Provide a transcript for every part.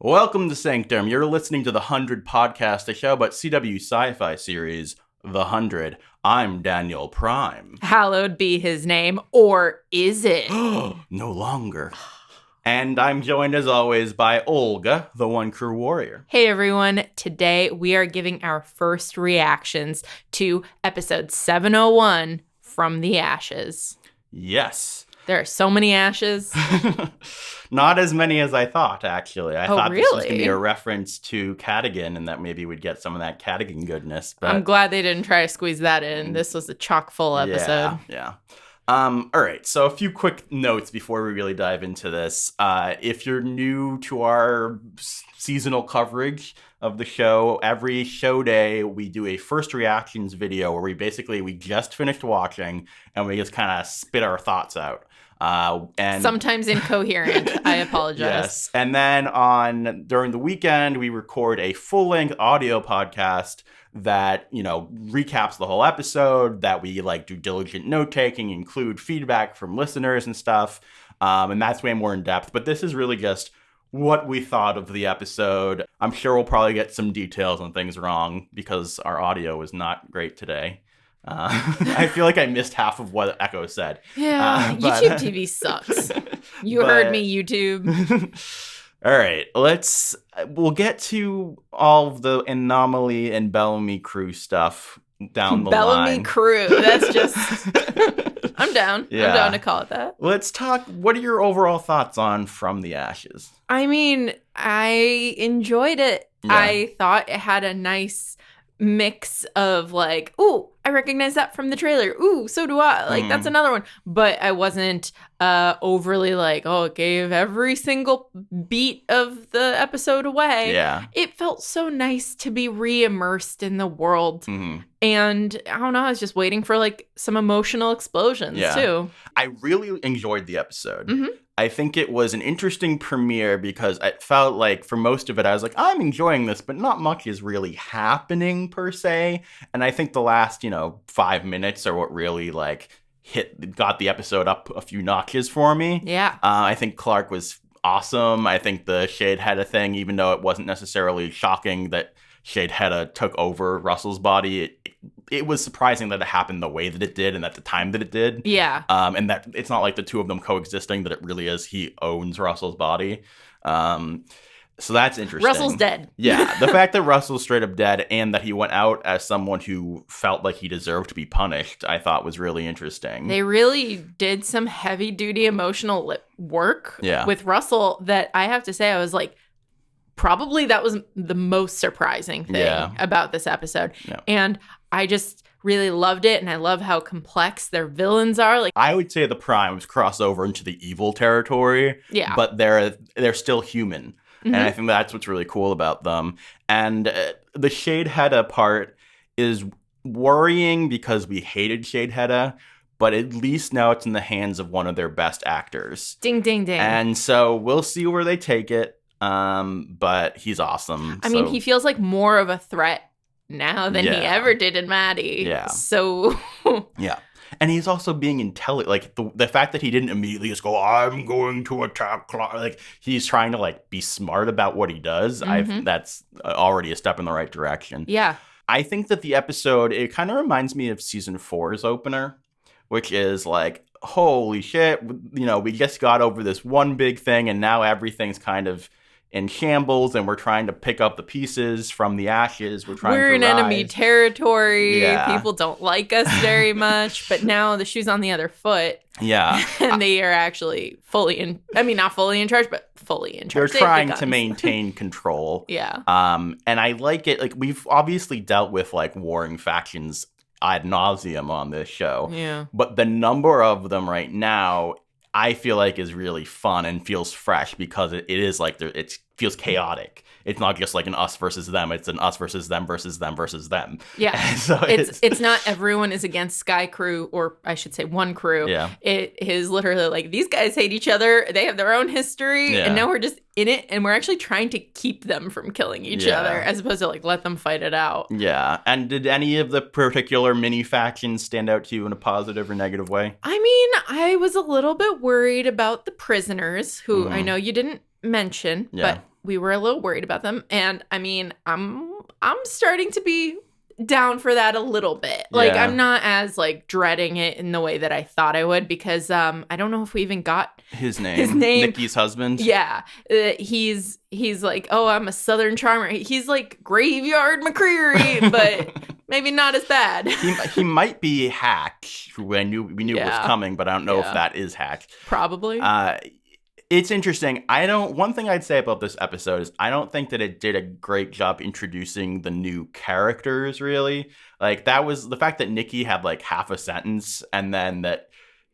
Welcome to Sanctum. You're listening to the 100 podcast, a show about CW sci-fi series, The 100. I'm Daniel Prime. Hallowed be his name, or is it? No longer. And I'm joined, as always, by Olga, the One Crew Warrior. Hey everyone, today we are giving our first reactions to episode 701, From the Ashes. Yes. There are so many ashes. Not as many as I thought, actually. I thought really? This was going to be a reference to Cadigan and that maybe we'd get some of that Cadigan goodness. But I'm glad they didn't try to squeeze that in. This was a chock full episode. Yeah. All right, so a few quick notes before we really dive into this. If you're new to our seasonal coverage of the show, every show day we do a first reactions video where we just finished watching and we just kind of spit our thoughts out. And sometimes incoherent. I apologize. Yes. And then during the weekend, we record a full-length audio podcast that, recaps the whole episode, that we do diligent note-taking, include feedback from listeners and stuff. And that's way more in-depth. But this is really just what we thought of the episode. I'm sure we'll probably get some details on things wrong because our audio was not great today. I feel like I missed half of what Echo said. Yeah, YouTube TV sucks. You heard me, YouTube. All right, we'll get to all of the Anomaly and Bellamy crew stuff down the line. Bellamy crew, that's just... I'm down. Yeah. I'm down to call it that. Let's talk, what are your overall thoughts on From the Ashes? I mean, I enjoyed it. Yeah. I thought it had a nice mix of ooh, I recognize that from the trailer. Ooh, so do I. That's another one. But I wasn't overly it gave every single beat of the episode away. Yeah. It felt so nice to be re-immersed in the world. Mm-hmm. And I don't know, I was just waiting for some emotional explosions too. I really enjoyed the episode. Mm-hmm. I think it was an interesting premiere because it felt like for most of it, I was like, I'm enjoying this, but not much is really happening per se. And I think the last, 5 minutes are what really got the episode up a few notches for me. Yeah. I think Clarke was awesome. I think the Shade Hedda thing, even though it wasn't necessarily shocking that Shade Hedda took over Russell's body, it was surprising that it happened the way that it did and at the time that it did. Yeah. And that it's not like the two of them coexisting, that it really is he owns Russell's body. So that's interesting. Russell's dead. Yeah. The fact that Russell's straight up dead and that he went out as someone who felt like he deserved to be punished, I thought was really interesting. They really did some heavy duty emotional work with Russell that I have to say, I was probably that was the most surprising thing about this episode. Yeah. And I just really loved it, and I love how complex their villains are. I would say the Primes cross over into the evil territory, but they're still human. Mm-hmm. And I think that's what's really cool about them. And the Shade Hedda part is worrying because we hated Shade Hedda, but at least now it's in the hands of one of their best actors. Ding, ding, ding. And so we'll see where they take it. But he's awesome. I mean, he feels like more of a threat now than he ever did in Maddie. Yeah. So. Yeah. And he's also being intelligent. The fact that he didn't immediately just go, I'm going to attack Clarke. He's trying to be smart about what he does. Mm-hmm. That's already a step in the right direction. Yeah. I think that the episode, it kind of reminds me of season 4's opener, which is holy shit, we just got over this one big thing and now everything's kind of in shambles and we're trying to pick up the pieces from the ashes. We're in enemy territory. Yeah. People don't like us very much, but now the shoe's on the other foot. Yeah. And they are actually not fully in charge, but fully in charge. They're trying to maintain control. Yeah. And I like it. We've obviously dealt with warring factions ad nauseum on this show. Yeah. But the number of them right now, I feel like is really fun and feels fresh because it is it feels chaotic. It's not just an us versus them. It's an us versus them versus them versus them. Yeah. So it's not everyone is against Sky Crew, or I should say one crew. Yeah. It is literally these guys hate each other. They have their own history. Yeah. And now we're just in it and we're actually trying to keep them from killing each other as opposed to let them fight it out. Yeah. And did any of the particular mini factions stand out to you in a positive or negative way? I mean, I was a little bit worried about the prisoners who I know you didn't mention, but we were a little worried about them. And I mean, I'm starting to be down for that a little bit. Like, Yeah. I'm not as like dreading it in the way that I thought I would, because I don't know if we even got His name. His name. Nikki's husband. Yeah. He's like, oh, I'm a Southern charmer. He's like Graveyard McCreary, but maybe not as bad. He might be Hack, who we knew it was coming, but I don't know if that is Hack. Probably. It's interesting. One thing I'd say about this episode is I don't think that it did a great job introducing the new characters, really. Like, that was the fact that Nikki had like half a sentence, and then that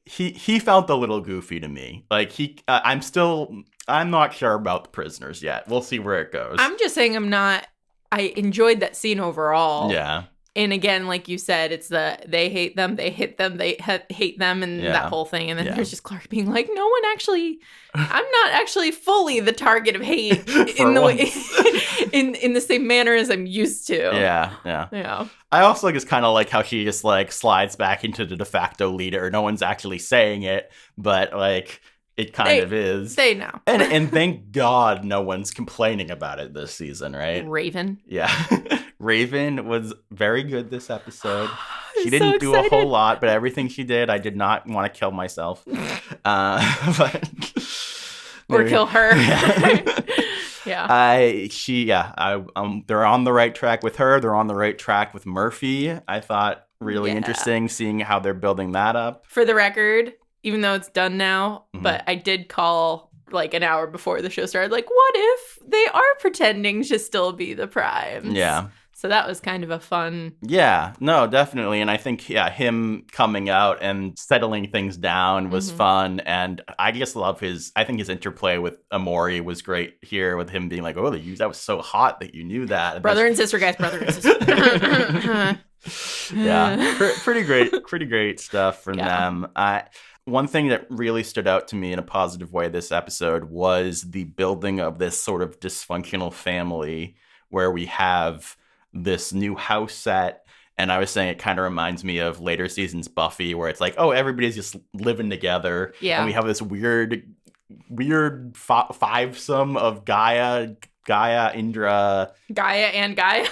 he felt a little goofy to me. Like, I'm not sure about the prisoners yet. We'll see where it goes. I'm just saying I enjoyed that scene overall. Yeah. And again, like you said, it's they hate them, they hit them, they hate them, and that whole thing. And then there's just Clarke being like, I'm not actually fully the target of hate in the way, in the same manner as I'm used to. Yeah. I also it's kind of like how she just like slides back into the de facto leader. No one's actually saying it, but like it kind of is. They know. And thank God no one's complaining about it this season, right? Raven. Yeah. Raven was very good this episode. She I'm didn't so do a whole excited. lot, but everything she did, I did not want to kill myself. But Or kill her. They're on the right track with her. They're on the right track with Murphy. I thought really interesting seeing how they're building that up. For the record, even though it's done now, but I did call like an hour before the show started, like, what if they are pretending to still be the Primes? Yeah. So that was kind of a fun... Yeah, no, definitely. And I think, him coming out and settling things down was fun. And I just love I think his interplay with Amori was great here, with him being like, oh, that was so hot that you knew that. Brother and sister, guys, brother and sister. Yeah, pretty great stuff from them. One thing that really stood out to me in a positive way this episode was the building of this sort of dysfunctional family where we have this new house set. And I was saying it kind of reminds me of later seasons Buffy, where it's like, oh, everybody's just living together. Yeah. And we have this weird fivesome of Gaia, Indra. Gaia and Gaia.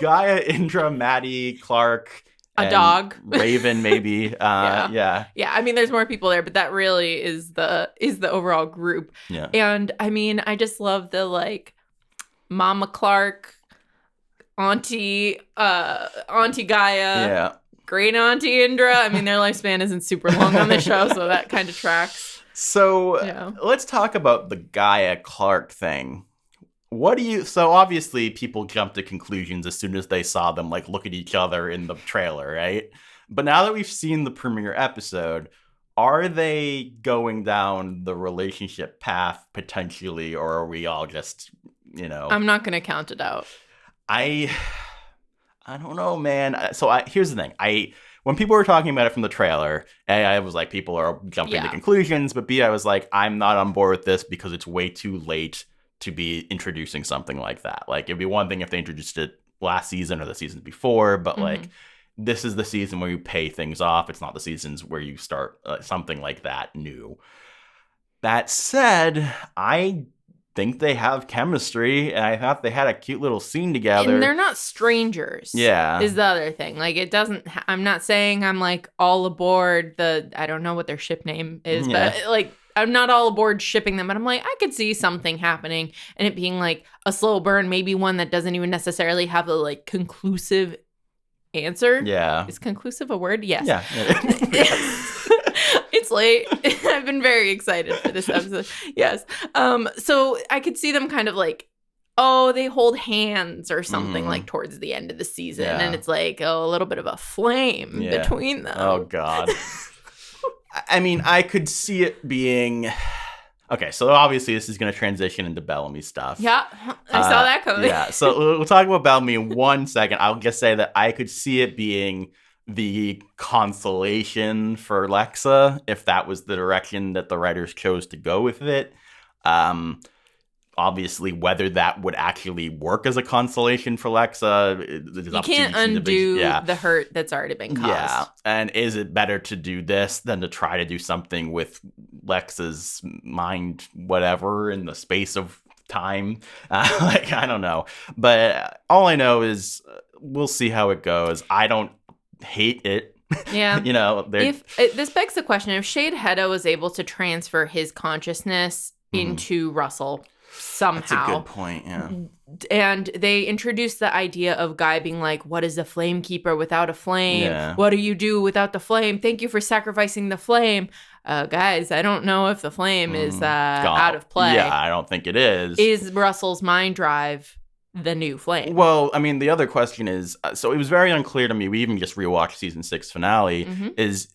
Gaia, Indra, Maddie, Clarke. A dog. Raven, maybe. Yeah. I mean, there's more people there, but that really is the overall group. Yeah. And I mean, I just love the like Mama Clarke, Auntie Gaia, great Auntie Indra. I mean, their lifespan isn't super long on the show, so that kind of tracks. So let's talk about the Gaia Clarke thing. So obviously people jumped to conclusions as soon as they saw them like look at each other in the trailer, right? But now that we've seen the premiere episode, are they going down the relationship path potentially, or are we all just, I'm not going to count it out. I don't know, man. So here's the thing. When people were talking about it from the trailer, A, I was like, people are jumping to conclusions, but B, I was like, I'm not on board with this because it's way too late to be introducing something like that. Like, it'd be one thing if they introduced it last season or the seasons before, but like, this is the season where you pay things off. It's not the seasons where you start something like that new. That said, I think they have chemistry, and I thought they had a cute little scene together. And they're not strangers. Yeah. Is the other thing. Like, it doesn't, I'm not saying I'm like all aboard I don't know what their ship name is, but like, I'm not all aboard shipping them, but I'm like, I could see something happening and it being like a slow burn, maybe one that doesn't even necessarily have a like conclusive answer. Yeah. Is conclusive a word? Yes. Yeah. It's late. I've been very excited for this episode. Yes. So I could see them kind of like, they hold hands or something like towards the end of the season. Yeah. And it's like, a little bit of a flame between them. Oh, God. I mean, I could see it being... Okay, so obviously this is going to transition into Bellamy stuff. Yeah, I saw that coming. Yeah, so we'll talk about Bellamy in 1 second. I'll just say that I could see it being the consolation for Lexa, if that was the direction that the writers chose to go with it. Obviously, whether that would actually work as a consolation for Lexa, you can't undo the hurt that's already been caused. Yeah, and is it better to do this than to try to do something with Lexa's mind, whatever, in the space of time. Like, I don't know. But all I know is we'll see how it goes. I don't hate it. Yeah. You know, this begs the question, if Shade Hedda was able to transfer his consciousness into Russell somehow. That's a good point, yeah. And they introduced the idea of Guy being like, what is the flame keeper without a flame? Yeah. What do you do without the flame? Thank you for sacrificing the flame. Guys, I don't know if the flame is out of play. Yeah, I don't think it is. Is Russell's mind drive the new flame? Well, I mean, the other question is, so it was very unclear to me. We even just rewatched season 6 finale. Is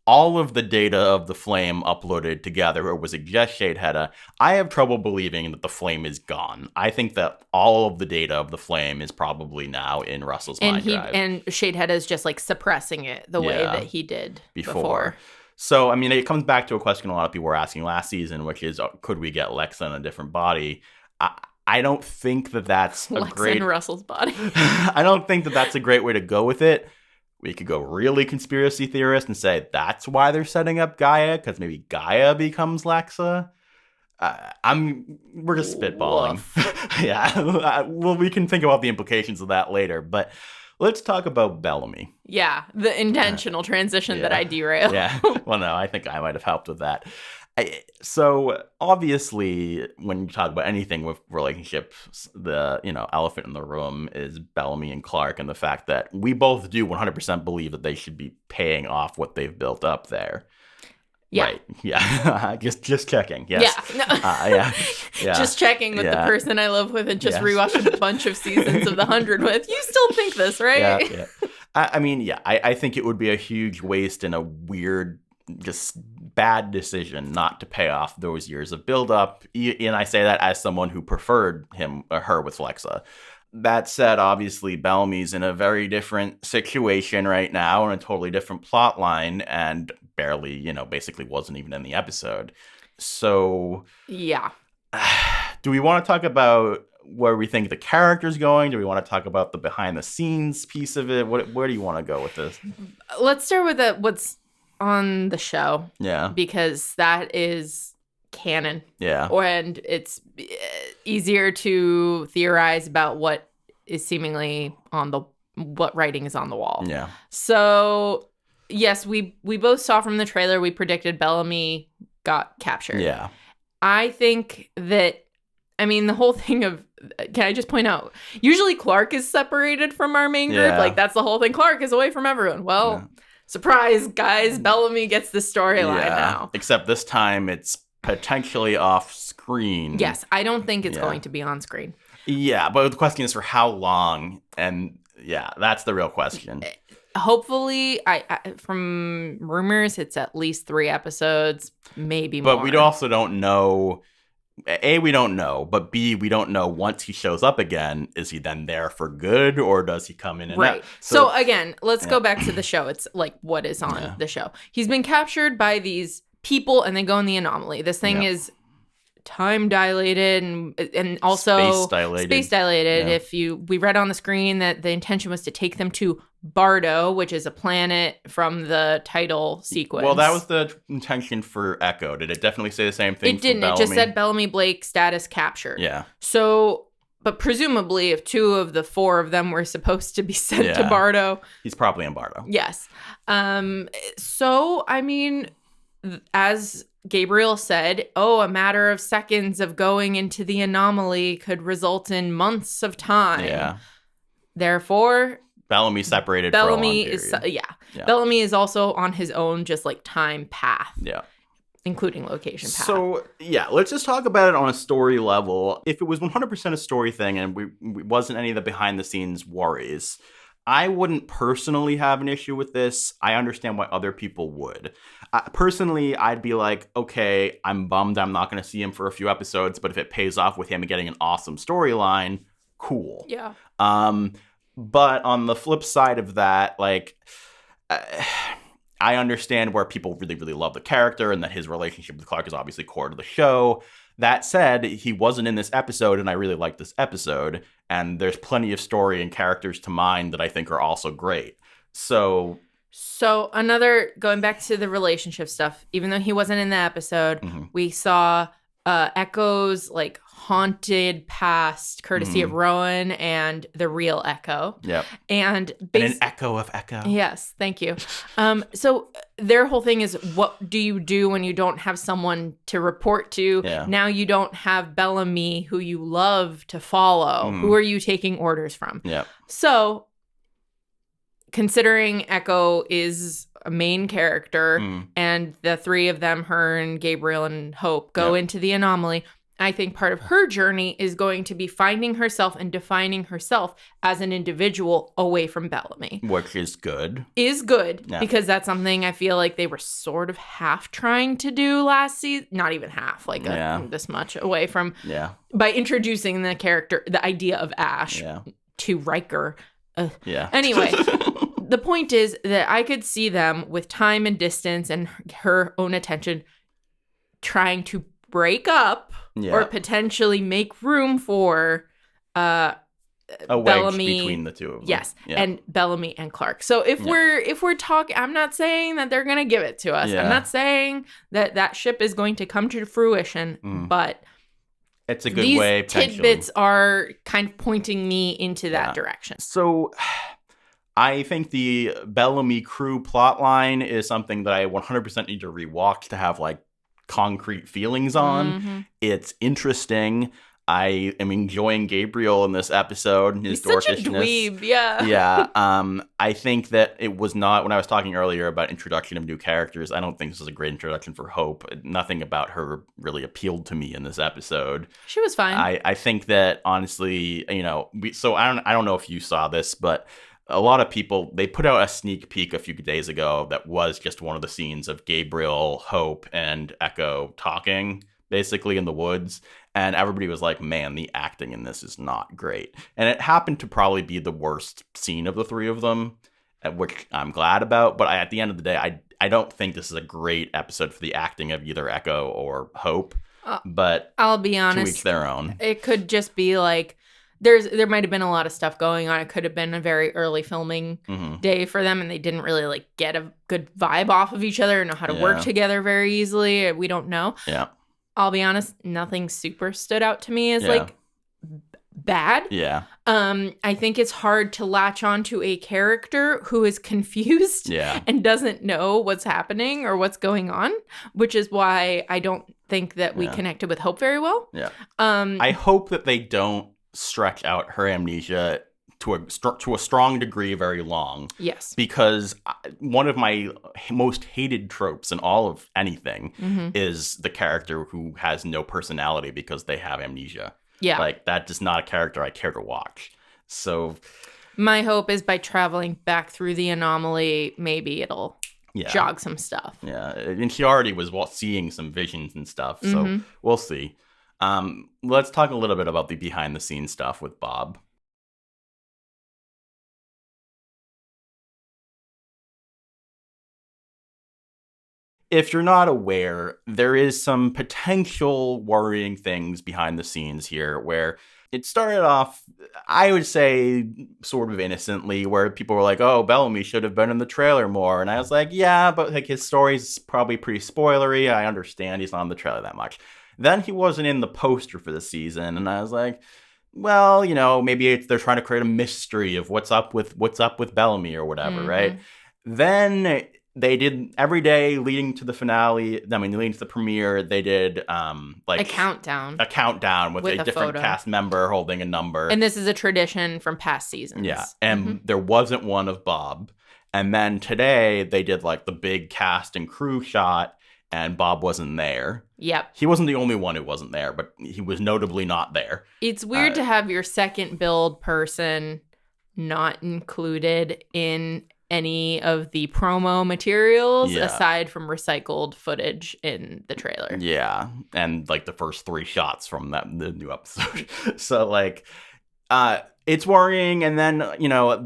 all of the data of the flame uploaded together, or was it just Shade Hedda? I have trouble believing that the flame is gone. I think that all of the data of the flame is probably now in Russell's mind drive. And Shade Hedda is just like suppressing it the way that he did before. So, I mean, it comes back to a question a lot of people were asking last season, which is, could we get Lexa in a different body? I don't think that that's a great... in Russell's body. I don't think that that's a great way to go with it. We could go really conspiracy theorist and say that's why they're setting up Gaia, because maybe Gaia becomes Lexa. We're just spitballing. Yeah. Well, we can think about the implications of that later, but let's talk about Bellamy. Yeah, the intentional transition that I derailed. Yeah. Well, no, I think I might have helped with that. So obviously, when you talk about anything with relationships, the elephant in the room is Bellamy and Clarke, and the fact that we both do 100% believe that they should be paying off what they've built up there. Yeah. Right. Yeah. just checking. Yes. Yeah. No. Yeah. Just checking with the person I live with and just rewatched a bunch of seasons of The 100 with. You still think this, right? Yeah. I mean, I think it would be a huge waste and a weird, just bad decision not to pay off those years of buildup. And I say that as someone who preferred her with Lexa. That said, obviously, Bellamy's in a very different situation right now and a totally different plot line, and barely, basically wasn't even in the episode. So, yeah. Do we want to talk about where we think the character's going? Do we want to talk about the behind the scenes piece of it? Where do you want to go with this? Let's start with what's on the show. Yeah. Because that is canon. Yeah. And it's easier to theorize about what is seemingly what writing is on the wall. Yeah. So, yes, we both saw from the trailer, we predicted Bellamy got captured. Yeah. I think that, the whole thing of, can I just point out, usually Clarke is separated from our main group. Yeah. Like, that's the whole thing. Clarke is away from everyone. Well, surprise, guys, Bellamy gets the storyline now. Except this time it's potentially off screen. Yes, I don't think it's going to be on screen. Yeah, but the question is for how long? And that's the real question. Hopefully, from rumors, it's at least 3 episodes, maybe more. But we also don't know. A, we don't know, but B, we don't know once he shows up again, is he then there for good, or does he come in and out? So again, let's go back to the show. It's like what is on the show. He's been captured by these people and they go in the anomaly. This thing is time dilated and also space dilated. Yeah. We read on the screen that the intention was to take them to Bardo, which is a planet from the title sequence. Well, that was the intention for Echo. Did it definitely say the same thing? It didn't. It just said Bellamy Blake status captured. Yeah. So, but presumably, if 2 of the 4 of them were supposed to be sent to Bardo, he's probably in Bardo. Yes. So, as Gabriel said, a matter of seconds of going into the anomaly could result in months of time. Yeah. Therefore, Bellamy separated for a long period. Bellamy is also on his own, just like time path. Yeah. Including location path. So, let's just talk about it on a story level. If it was 100% a story thing and we wasn't any of the behind the scenes worries, I wouldn't personally have an issue with this. I understand why other people would. Personally, I'd be like, okay, I'm bummed I'm not going to see him for a few episodes, but if it pays off with him getting an awesome storyline, cool. Yeah. But on the flip side of that, I understand where people really, really love the character and that his relationship with Clarke is obviously core to the show. That said, he wasn't in this episode, and I really like this episode. And there's plenty of story and characters to mine that I think are also great. So another, going back to the relationship stuff, even though he wasn't in the episode, we saw Echo's haunted past, courtesy of Rowan and the real Echo. Yep. And an echo of Echo. Yes, thank you. So their whole thing is, what do you do when you don't have someone to report to? Yeah. Now you don't have Bellamy, who you love, to follow. Who are you taking orders from? Yep. So considering Echo is a main character and the three of them, her and Gabriel and Hope, go into the anomaly, I think part of her journey is going to be finding herself and defining herself as an individual away from Bellamy. Which is good. Because that's something I feel like they were sort of half trying to do last season. Not even half, like this much away from. Yeah. By introducing the character, the idea of Ash to Riker. Anyway, the point is that I could see them with time and distance and her own attention trying to break up or potentially make room for a Bellamy, wedge between the two of them. Yes, and Bellamy and Clarke. So if we're talking, I'm not saying that they're going to give it to us. I'm not saying that ship is going to come to fruition, but it's a good way. These tidbits are kind of pointing me into that direction. So I think the Bellamy crew plotline is something that I 100% need to rewatch to have like concrete feelings on. It's interesting. I am enjoying Gabriel in this episode and his He's such dorkishness. a dweeb, yeah. Yeah. I think that it was not, when I was talking earlier about introduction of new characters, I don't think this is a great introduction for Hope. Nothing about her really appealed to me in this episode. She was fine. I think that honestly, I don't know if you saw this, but a lot of people, they put out a sneak peek a few days ago that was just one of the scenes of Gabriel, Hope, and Echo talking, basically in the woods. And everybody was like, man, the acting in this is not great. And it happened to probably be the worst scene of the three of them, which I'm glad about. But at the end of the day, I don't think this is a great episode for the acting of either Echo or Hope. But I'll be honest, to each their own. It could just be like, there might have been a lot of stuff going on. It could have been a very early filming day for them, and they didn't really like get a good vibe off of each other and know how to work together very easily. We don't know. Yeah. I'll be honest, nothing super stood out to me as like bad. Yeah. I think it's hard to latch on to a character who is confused and doesn't know what's happening or what's going on, which is why I don't think that we connected with Hope very well. Yeah. I hope that they don't stretch out her amnesia to a strong degree very long. Yes. Because one of my most hated tropes in all of anything is the character who has no personality because they have amnesia. Yeah. Like, that is not a character I care to watch. So my hope is by traveling back through the anomaly, maybe it'll jog some stuff. Yeah. And she already was seeing some visions and stuff. So we'll see. Let's talk a little bit about the behind-the-scenes stuff with Bob. If you're not aware, there is some potential worrying things behind the scenes here where it started off, I would say, sort of innocently, where people were like, oh, Bellamy should have been in the trailer more. And I was like, yeah, but like his story's probably pretty spoilery. I understand he's not in the trailer that much. Then he wasn't in the poster for the season, and I was like, well, maybe they're trying to create a mystery of what's up with Bellamy or whatever, right? Then they did every day leading to the finale. Leading to the premiere, they did a countdown with a different photo. Cast member holding a number. And this is a tradition from past seasons. Yeah, and there wasn't one of Bob. And then today they did like the big cast and crew shot. And Bob wasn't there. Yep. He wasn't the only one who wasn't there, but he was notably not there. It's weird to have your second build person not included in any of the promo materials aside from recycled footage in the trailer. Yeah. And like the first 3 shots from the new episode. So like, it's worrying. And then,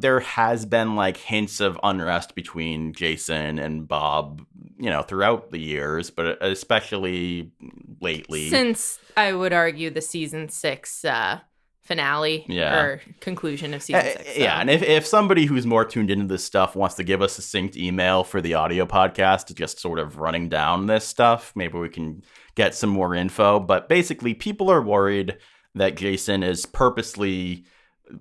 there has been like hints of unrest between Jason and Bob, throughout the years, but especially lately. Since I would argue the season 6 finale or conclusion of season 6. So. Yeah, and if somebody who's more tuned into this stuff wants to give us a synced email for the audio podcast, just sort of running down this stuff, maybe we can get some more info. But basically, people are worried that Jason is purposely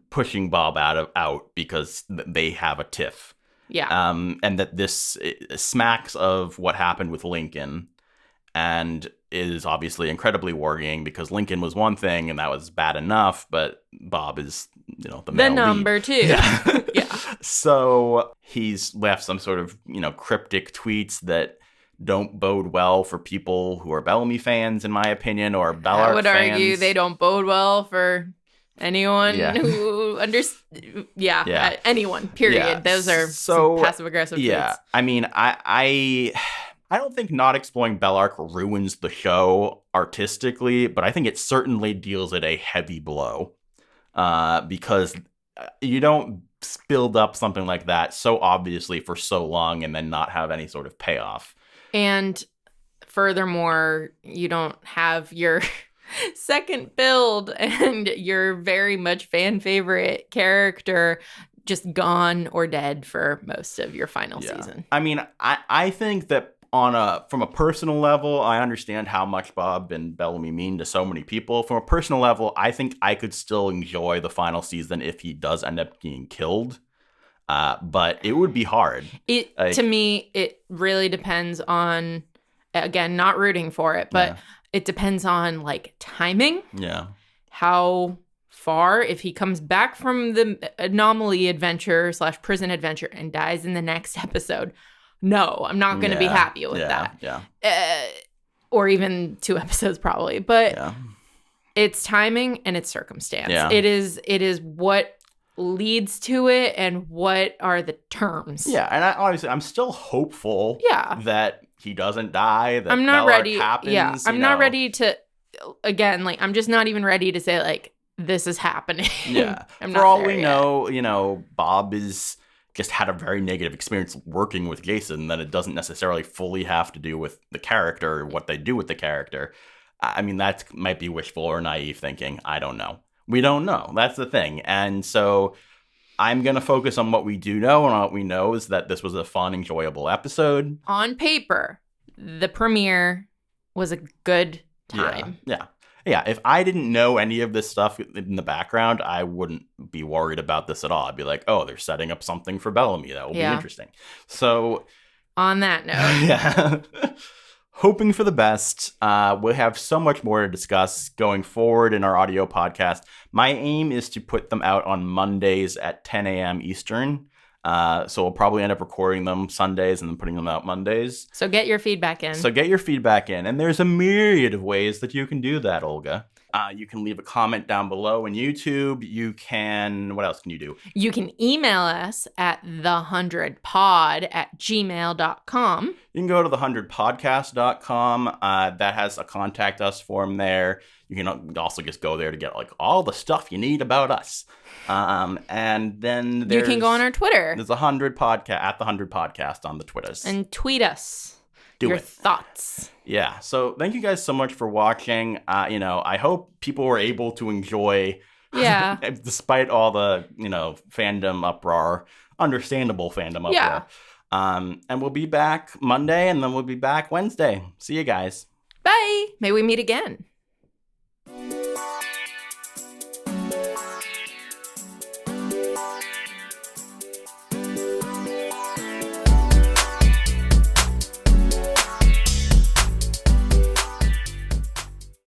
pushing Bob out because they have a tiff. Yeah. And that this smacks of what happened with Lincoln, and is obviously incredibly worrying because Lincoln was one thing and that was bad enough, but Bob is, the male number lead. 2. Yeah. Yeah. So he's left some sort of, cryptic tweets that don't bode well for people who are Bellamy fans, in my opinion, or Bellarke fans. I would argue they don't bode well for anyone who anyone, period. Yeah. Those are some passive-aggressive tweets. I mean, I don't think not exploring Bellarke ruins the show artistically, but I think it certainly deals it a heavy blow because you don't build up something like that so obviously for so long and then not have any sort of payoff. And furthermore, you don't have your second build and your very much fan favorite character just gone or dead for most of your final season. I mean, I think that from a personal level, I understand how much Bob and Bellamy mean to so many people. From a personal level, I think I could still enjoy the final season if he does end up getting killed. But it would be hard. To me, it really depends on, again, not rooting for it, but it depends on timing. Yeah. How far, if he comes back from the anomaly adventure / prison adventure and dies in the next episode, no, I'm not going to be happy with that. Yeah. Or even 2 episodes probably, but it's timing and it's circumstance. Yeah. It is what leads to it and what are the terms. Yeah, and obviously I'm still hopeful that he doesn't die, that I'm not Bellarke ready. happens. Yeah, I'm not ready to, again, I'm just not even ready to say, this is happening. Yeah. For all we know, Bob is just had a very negative experience working with Jason, that it doesn't necessarily fully have to do with the character or what they do with the character. I mean, that might be wishful or naive thinking. I don't know. We don't know. That's the thing. And so I'm going to focus on what we do know, and what we know is that this was a fun, enjoyable episode. On paper, the premiere was a good time. Yeah, if I didn't know any of this stuff in the background, I wouldn't be worried about this at all. I'd be like, oh, they're setting up something for Bellamy. That will be interesting. So on that note. Hoping for the best. We'll have so much more to discuss going forward in our audio podcast. My aim is to put them out on Mondays at 10 a.m. Eastern. So we'll probably end up recording them Sundays and then putting them out Mondays. So get your feedback in. And there's a myriad of ways that you can do that, Olga. You can leave a comment down below in YouTube. You can, what else can you do? You can email us at the100pod@gmail.com. You can go to the100podcast.com. That has a contact us form there. You can also just go there to get all the stuff you need about us. And then you can go on our Twitter. There's 100 podcast at the 100 podcast on the Twitters. And tweet us. Your thoughts. Yeah. So thank you guys so much for watching. I hope people were able to enjoy, despite all the, fandom uproar, understandable fandom uproar. Yeah. And we'll be back Monday, and then we'll be back Wednesday. See you guys. Bye. May we meet again.